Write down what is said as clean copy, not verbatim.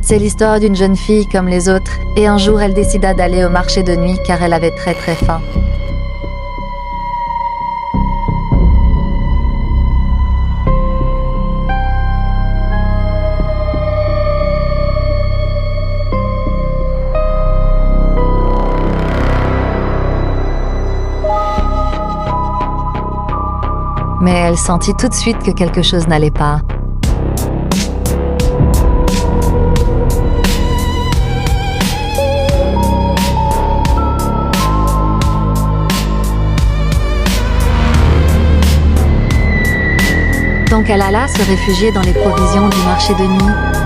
C'est l'histoire d'une jeune fille comme les autres, et un jour elle décida d'aller au marché de nuit car elle avait très très faim. Mais elle sentit tout de suite que quelque chose n'allait pas. Donc elle alla se réfugier dans les provisions du marché de nuit.